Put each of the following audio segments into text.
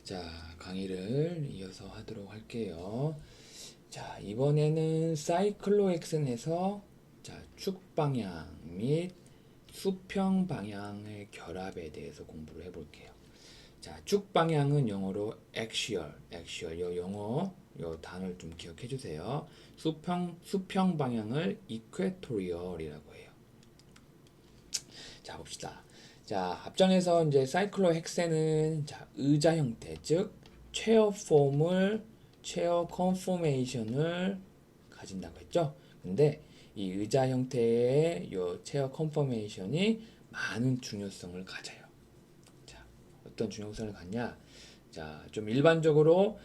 자, 강의를 이어서 하도록 할게요. 자, 이번에는 사이클로엑슨에서 축 방향 및 수평 방향의 결합에 대해서 공부를 해볼게요. 자, 축 방향은 영어로 axial, 요 영어 요 단어를 좀 기억해 주세요. 수평 방향을 equatorial이라고 해요. 자, 봅시다. 자, 앞전에서 이제 사이클로 헥센은 의자 형태, 즉 체어 컨포메이션을 가진다고 했죠. 근데 이 의자 형태의 요 체어 컨포메이션이 많은 중요성을 가져요. 자, 어떤 중요성을 갖냐? 자, 좀 일반적으로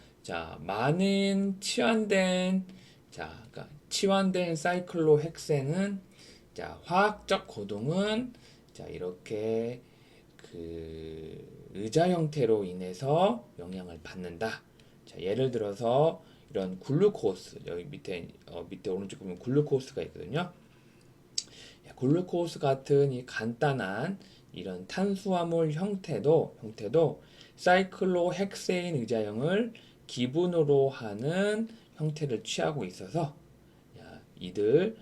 많은 그러니까 치환된 사이클로 헥센은 화학적 고동은 이렇게 그 의자 형태로 인해서 영향을 받는다. 자, 예를 들어서 이런 글루코스, 여기 밑에 오른쪽 보면 글루코스가 있거든요. 글루코스 같은 이 간단한 이런 탄수화물 형태도 사이클로헥세인 의자형을 기본으로 하는 형태를 취하고 있어서 이들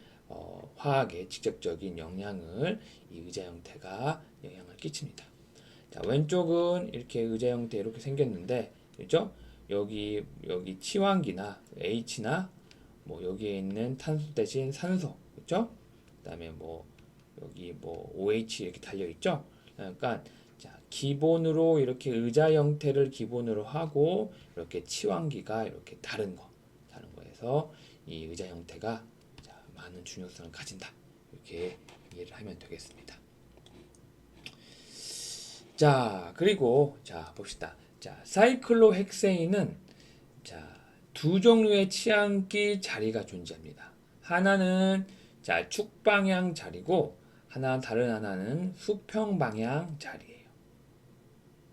화학에 직접적인 영향을 이 의자 형태가 영향을 끼칩니다. 자, 왼쪽은 이렇게 의자 형태 이렇게 생겼는데, 그죠? 여기 치환기나 H나 뭐 여기에 있는 탄소 대신 산소, 그죠? 그다음에 뭐 여기 뭐 OH 이렇게 달려 있죠? 그러니까 기본으로 이렇게 의자 형태를 기본으로 하고 이렇게 치환기가 이렇게 다른 거에서 이 의자 형태가 많은 중요성을 가진다. 이렇게 이해를 하면 되겠습니다. 자, 그리고 봅시다. 사이클로헥세인은 두 종류의 치환기 자리가 존재합니다. 하나는 축방향 자리고 다른 하나는 수평방향 자리예요.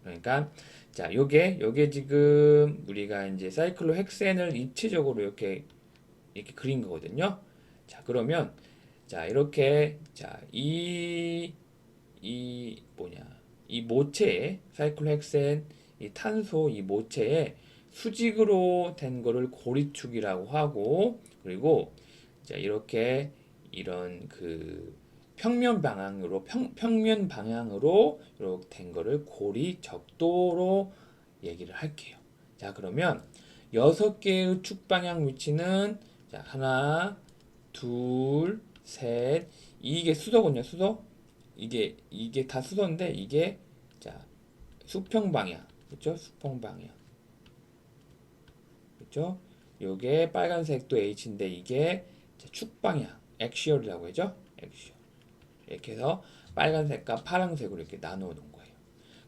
그러니까 요게 지금 우리가 이제 사이클로헥센을 입체적으로 이렇게 그린 거거든요. 자, 그러면 이렇게 이 모체에 사이클로헥센 이 탄소 이 모체에 수직으로 된 거를 고리축이라고 하고, 그리고 이렇게 이런 그 평면 방향으로 이렇게 된 거를 고리적도로 얘기를 할게요. 자, 그러면 6개의 축 방향 위치는 하나, 둘, 셋, 이게 수소군요. 수소. 이게 다 수소인데 이게 수평 방향. 그렇죠? 수평 방향. 그렇죠? 요게 빨간색도 H인데 이게 축 방향. 액시얼이라고 하죠. 액시얼. 이렇게 해서 빨간색과 파란색으로 이렇게 나누어 놓은 거예요.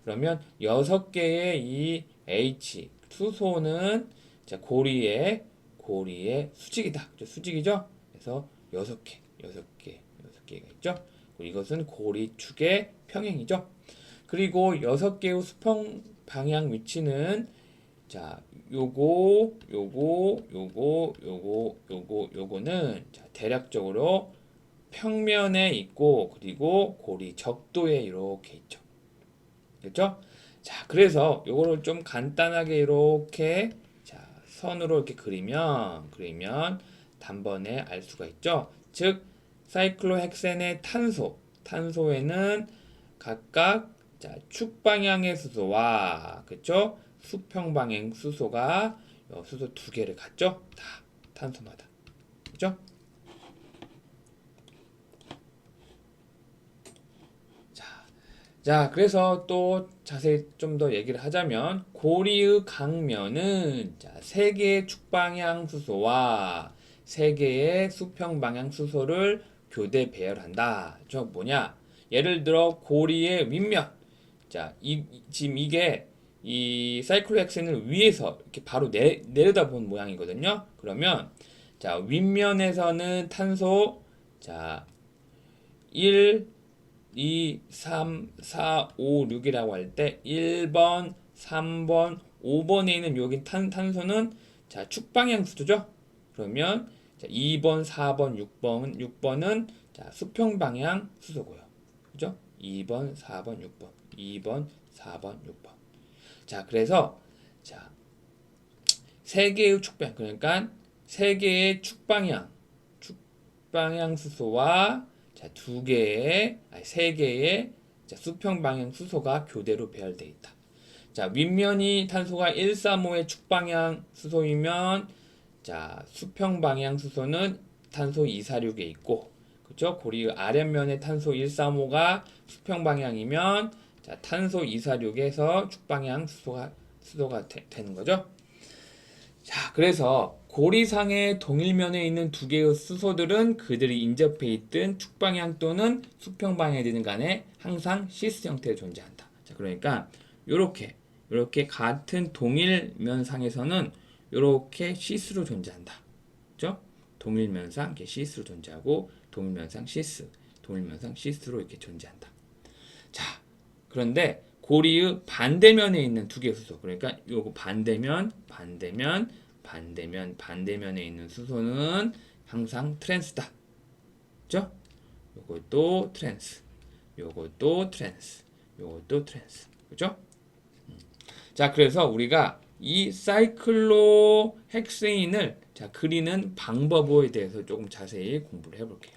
그러면 6개의 이 H 수소는 고리의 수직이다. 수직이죠? 그래서 6개가 있죠? 이것은 고리축의 평행이죠? 그리고 6개의 수평 방향 위치는 요거는 대략적으로 평면에 있고, 그리고 고리 적도에 이렇게 있죠. 됐죠? 자, 그래서 요거를 좀 간단하게 이렇게 선으로 이렇게 그리면 단번에 알 수가 있죠. 즉 사이클로헥센의 탄소에는 각각 축 방향의 수소와 그쵸? 수평 방향 수소가 수소 2개를 갖죠. 다 탄소마다. 그죠? 자, 그래서 또 자세히 좀 더 얘기를 하자면 고리의 강면은 3개의 축방향 수소와 3개의 수평방향 수소를 교대 배열한다. 저 뭐냐? 예를 들어 고리의 윗면. 지금 이게 이 사이클로헥센을 위에서 이렇게 바로 내려다본 모양이거든요. 그러면 윗면에서는 탄소 1 2, 3, 4, 5, 6이라고 할 때 1번, 3번, 5번에 있는 여기 탄소는 축방향 수소죠. 그러면 2번, 4번, 6번은 수평방향 수소고요. 그죠? 2번, 4번, 6번. 2번, 4번, 6번. 자, 그래서 세 개의 축방, 그러니까 세 개의 축방향 수소와 자, 세 개의 자, 수평 방향 수소가 교대로 배열되어 있다. 자, 윗면이 탄소가 135의 축방향 수소이면 자, 수평 방향 수소는 탄소 246에 있고, 그렇죠? 고리 아랫면의 탄소 135가 수평 방향이면 자, 탄소 246에서 축방향 수소가 되는 거죠. 자, 그래서 고리상의 동일면에 있는 두 개의 수소들은 그들이 인접해 있든 축방향 또는 수평 방향이든 간에 항상 시스 형태로 존재한다. 자, 그러니까 요렇게 같은 동일면상에서는 요렇게 시스로 존재한다. 그죠? 동일면상 이렇게 시스로 존재하고 동일면상 시스로 이렇게 존재한다. 자, 그런데 고리의 반대면에 있는 두 개의 수소, 그러니까 요거 반대면에 있는 수소는 항상 트랜스다. 그죠? 요것도 트랜스, 요것도 트랜스, 요것도 트랜스. 그죠? 자, 그래서 우리가 이 사이클로헥세인을 자, 그리는 방법에 대해서 조금 자세히 공부를 해볼게요.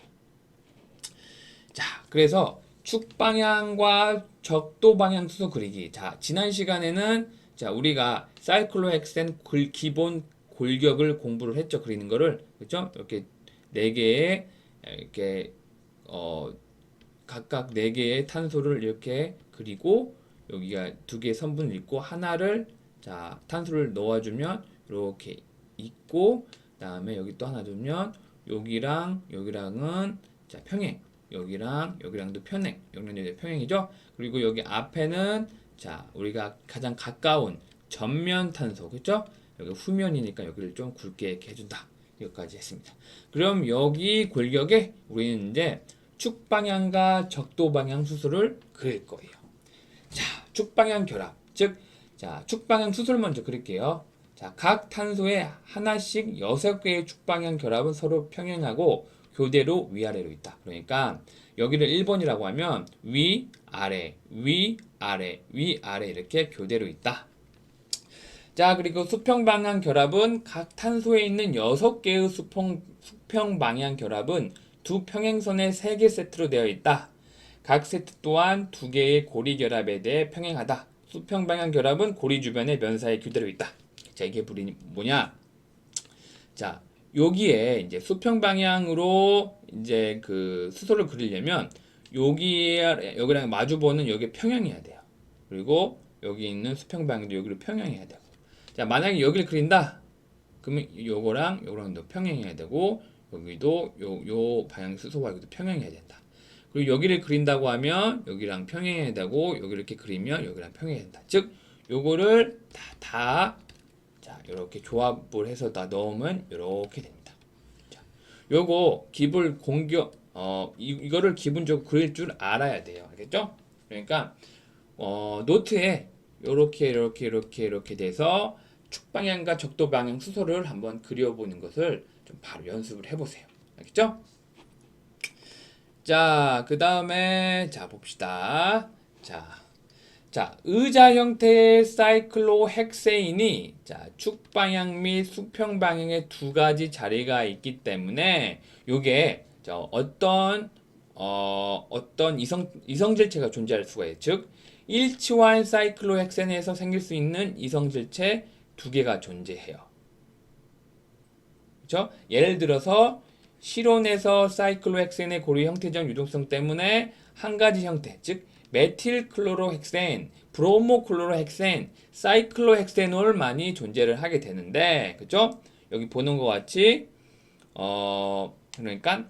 자, 그래서 축방향과 적도방향 수소 그리기. 자, 지난 시간에는 자, 우리가 사이클로헥센 기본 골격을 공부를 했죠. 그리는 거를. 그렇죠? 이렇게 네 개의 이렇게 각각 네 개의 탄소를 이렇게 그리고 여기가 두 개의 선분을 있고 하나를 자, 탄소를 넣어주면 이렇게 있고 그다음에 여기 또 하나 두면 여기랑은 자, 평행. 여기랑도 여기랑도 평행이죠. 그리고 여기 앞에는 자, 우리가 가장 가까운 전면 탄소, 그렇죠? 여기 후면이니까 여기를 좀 굵게 이렇게 해준다. 여기까지 했습니다. 그럼 여기 골격에 우리는 이제 축방향과 적도방향 수소를 그릴 거예요. 자, 축방향 결합, 즉, 자, 축방향 수소를 먼저 그릴게요. 자, 각 탄소에 하나씩 6개의 축방향 결합은 서로 평행하고 교대로 위아래로 있다. 그러니까 여기를 1번이라고 하면 위, 아래, 위, 아래, 위, 아래 이렇게 교대로 있다. 자, 그리고 수평 방향 결합은 각 탄소에 있는 6개의 수평 방향 결합은 두 평행선의 3개 세트로 되어 있다. 각 세트 또한 2개의 고리 결합에 대해 평행하다. 수평 방향 결합은 고리 주변의 면사에 교대로 있다. 자, 이게 뭐냐? 자, 여기에 이제 수평 방향으로 이제 그 수소를 그리려면 여기랑 마주보는 여기 평행해야 돼요. 그리고 여기 있는 수평 방향도 여기를 평행해야 되고. 자, 만약에 여기를 그린다. 그러면 요거랑도 평행해야 되고 여기도 요 방향 수소와 여기도 평행해야 된다. 그리고 여기를 그린다고 하면 여기랑 평행해야 되고 여기를 이렇게 그리면 여기랑 평행해야 된다. 즉 요거를 자, 이렇게 조합을 해서 다 넣으면 이렇게 됩니다. 자, 요거 이거를 기본적으로 그릴 줄 알아야 돼요. 알겠죠? 그러니까 노트에 이렇게 돼서 축방향과 적도방향 수소를 한번 그려보는 것을 좀 바로 연습을 해보세요. 알겠죠? 자, 그 다음에 자 봅시다. 자, 의자 형태의 사이클로헥세인이 자, 축방향 및 수평 방향에 두 가지 자리가 있기 때문에 요게 어떤 이성질체가 존재할 수가 있어요. 즉 일치환 사이클로헥센에서 생길 수 있는 이성질체 두 개가 존재해요. 그렇죠? 예를 들어서 실온에서 사이클로헥센의 고리 형태적 유동성 때문에 한 가지 형태, 즉 메틸클로로헥센, 브로모클로로헥센, 사이클로헥세놀만이 존재를 하게 되는데, 그죠? 여기 보는 것 같이 그러니까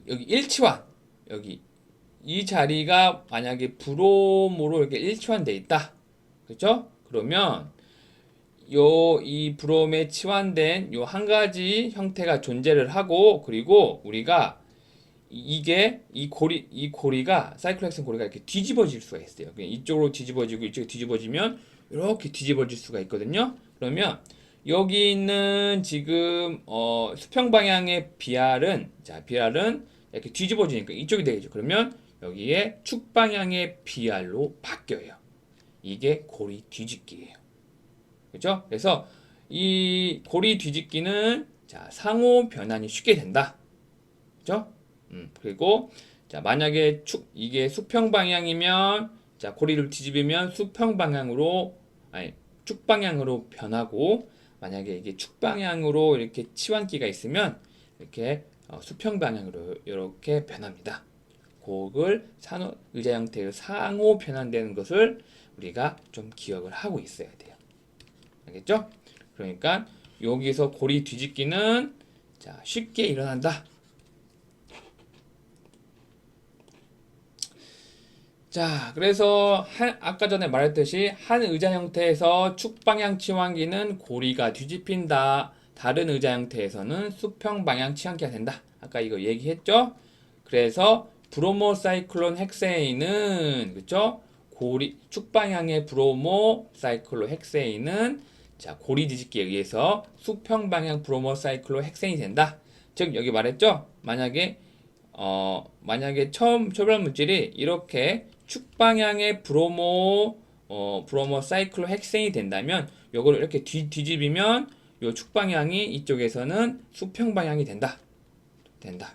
여기 일치환, 여기 이 자리가 만약에 브롬으로 이렇게 일치환돼 있다, 그죠? 그러면 이 브롬에 치환된 요 한 가지 형태가 존재를 하고, 그리고 우리가 이 고리가 사이클로헥센 고리가 이렇게 뒤집어질 수가 있어요. 이쪽으로 뒤집어지고 이쪽에 뒤집어지면 이렇게 뒤집어질 수가 있거든요. 그러면 여기 있는 지금 수평 방향의 비알은 이렇게 뒤집어지니까 이쪽이 되겠죠. 그러면 여기에 축방향의 비알로 바뀌어요. 이게 고리 뒤집기예요. 그죠? 그래서 이 고리 뒤집기는 자, 상호 변환이 쉽게 된다. 그죠? 그리고 자, 만약에 이게 수평 방향이면 자, 고리를 뒤집으면 수평 방향으로 아니 축 방향으로 변하고 만약에 이게 축 방향으로 이렇게 치환기가 있으면 이렇게 수평 방향으로 이렇게 변합니다. 그걸 의자 형태의 상호 변환되는 것을 우리가 좀 기억을 하고 있어야 돼요. 알겠죠? 그러니까 여기서 고리 뒤집기는 자, 쉽게 일어난다. 자, 그래서 아까 전에 말했듯이 한 의자 형태에서 축방향 치환기는 고리가 뒤집힌다. 다른 의자 형태에서는 수평 방향 치환기가 된다. 아까 이거 얘기했죠? 그래서 브로모사이클론 헥세인은 그쵸? 고리 축방향의 브로모사이클론 헥세인은 자, 고리 뒤집기에 의해서 수평 방향 브로모사이클론 헥세인이 된다. 즉 여기 말했죠? 만약에 처음 초별 물질이 이렇게 축방향의 브로모 사이클로 핵생이 된다면 요거를 이렇게 뒤집으면 요 축방향이 이쪽에서는 수평 방향이 된다.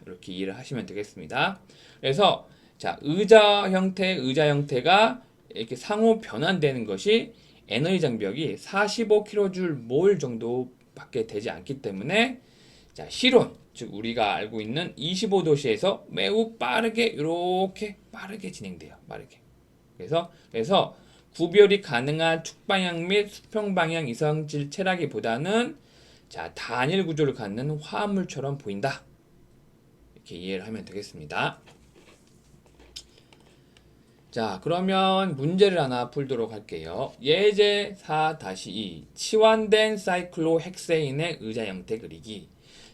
이렇게 이해를 하시면 되겠습니다. 그래서 자, 의자 형태가 이렇게 상호 변환되는 것이 에너지 장벽이 45kJ 정도밖에 되지 않기 때문에 자, 실온 즉 우리가 알고 있는 25도씨에서 매우 빠르게 이렇게 빠르게 진행돼요. 빠르게. 그래서 구별이 가능한 축방향 및 수평방향 이성질 체라기보다는 자, 단일 구조를 갖는 화합물처럼 보인다. 이렇게 이해를 하면 되겠습니다. 자, 그러면 문제를 하나 풀도록 할게요. 예제 4-2 치환된 사이클로헥세인의 의자 형태 그리기.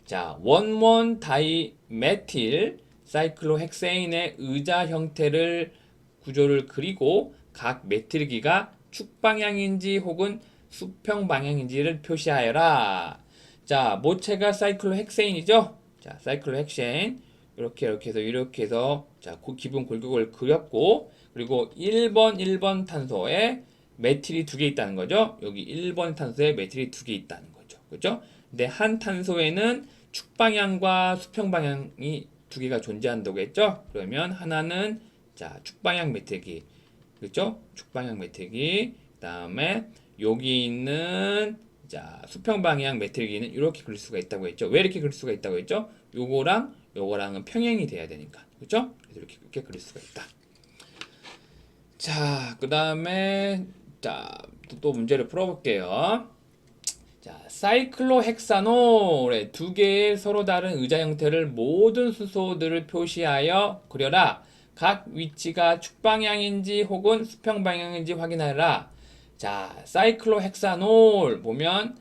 자, 원원 다이메틸 사이클로헥세인의 의자 형태를 구조를 그리고 각 메틸기가 축방향인지 혹은 수평 방향인지를 표시하여라. 자, 모체가 사이클로헥세인이죠? 자, 사이클로헥세인 이렇게 해서 자, 기본 골격을 그렸고 그리고 1번 탄소에 메틸이 2개 있다는 거죠. 여기 1번 탄소에 메틸이 2개 있다는 거죠. 그죠? 근데 한 탄소에는 축방향과 수평방향이 2개가 존재한다고 했죠. 그러면 하나는 자, 축방향 메틸기. 그죠? 축방향 메틸기. 그다음에 여기 있는 자, 수평방향 메틸기는 이렇게 그릴 수가 있다고 했죠. 왜 이렇게 그릴 수가 있다고 했죠? 요거랑은 평행이 돼야 되니까. 그죠? 그래서 이렇게 그릴 수가 있다. 자, 그다음에 자, 또 문제를 풀어볼게요. 자, 사이클로헥사놀의 2개의 서로 다른 의자 형태를 모든 수소들을 표시하여 그려라. 각 위치가 축방향인지 혹은 수평방향인지 확인하라. 자, 사이클로헥사놀 보면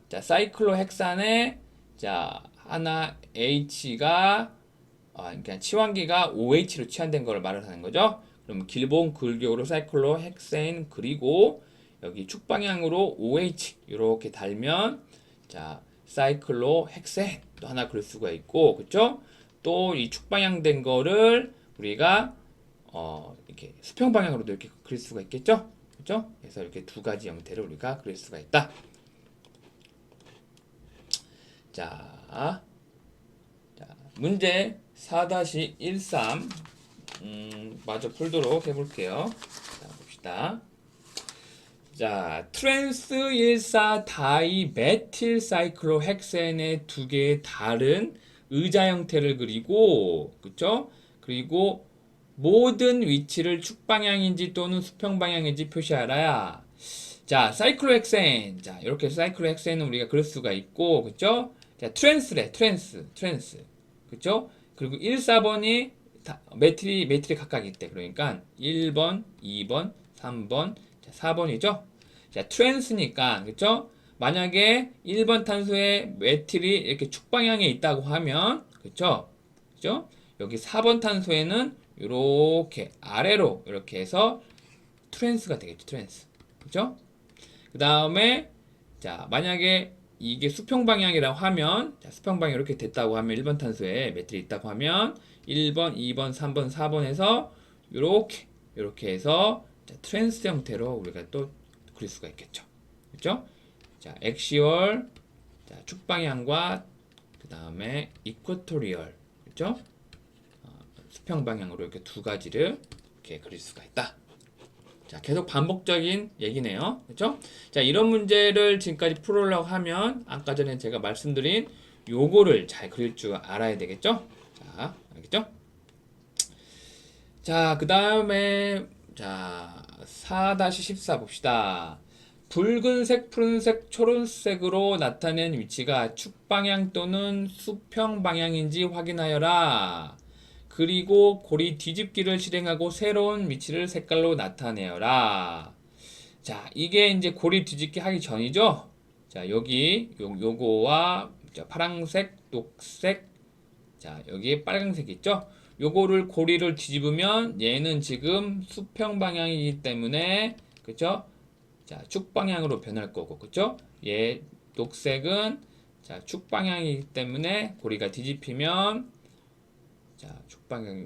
자, 사이클로헥산에 자, 하나 H가 그러니까 치환기가 OH로 치환된 걸 말을 하는 거죠. 그럼 기본 글격으로 사이클로헥세인 그리고 여기 축방향으로 OH 이렇게 달면 자, 사이클로헥센 또 하나 그릴 수가 있고 그쵸? 또 이 축방향 된 거를 우리가 이렇게 수평 방향으로도 이렇게 그릴 수가 있겠죠? 그죠? 그래서 이렇게 2가지 형태를 우리가 그릴 수가 있다. 자, 문제 4-13 마저 풀도록 해볼게요. 자, 봅시다. 자, 트랜스 14 다이메틸 사이클로헥센의 2개의 다른 의자 형태를 그리고 그쵸? 그리고 모든 위치를 축방향인지 또는 수평방향인지 표시하라야. 자, 사이클로헥센. 자, 이렇게 사이클로헥센은 우리가 그릴 수가 있고, 그쵸? 자, 트랜스. 그쵸? 그리고 1, 4번이 메틸이 각각 있대. 그러니까 1번, 2번, 3번, 자, 4번이죠? 자, 트랜스니까, 그쵸? 만약에 1번 탄소에 메틸이 이렇게 축방향에 있다고 하면, 그쵸? 여기 4번 탄소에는 이렇게 아래로 이렇게 해서 트랜스가 되겠죠. 트랜스. 그죠? 그 다음에 자, 만약에 이게 수평 방향이라고 하면 자, 수평 방향 이렇게 됐다고 하면 1번 탄소에 메틸이 있다고 하면 1번, 2번, 3번, 4번에서 이렇게 해서 자, 트랜스 형태로 우리가 또 그릴 수가 있겠죠. 그렇죠? 자, 엑시얼, 자, 축방향과 그 다음에 이쿼토리얼, 그렇죠? 수평 방향으로 이렇게 두 가지를 이렇게 그릴 수가 있다. 자, 계속 반복적인 얘기네요. 그렇죠? 자, 이런 문제를 지금까지 풀으려고 하면 아까 전에 제가 말씀드린 요거를 잘 그릴 줄 알아야 되겠죠? 자, 알겠죠? 자, 그 다음에 자, 4-14 봅시다. 붉은색, 푸른색, 초록색으로 나타낸 위치가 축방향 또는 수평 방향인지 확인하여라. 그리고 고리 뒤집기를 실행하고 새로운 위치를 색깔로 나타내어라. 자, 이게 이제 고리 뒤집기 하기 전이죠? 자, 여기 요거와 파란색, 녹색, 자, 여기 빨간색 있죠? 요거를 고리를 뒤집으면 얘는 지금 수평 방향이기 때문에 그쵸? 자, 축 방향으로 변할 거고 그쵸? 얘 녹색은 자, 축 방향이기 때문에 고리가 뒤집히면 자, 축 방향이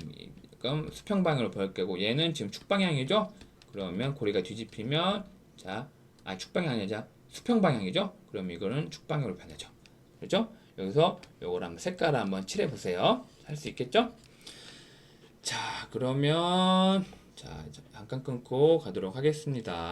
그럼 수평 방향으로 변할 거고 얘는 지금 축 방향이죠? 그러면 고리가 뒤집히면 자, 축 방향이 아니라 수평 방향이죠? 그럼 이거는 축 방향으로 변하죠. 그렇죠? 여기서 요걸 한번 색깔을 한번 칠해 보세요. 할 수 있겠죠? 자, 그러면 자, 잠깐 끊고 가도록 하겠습니다.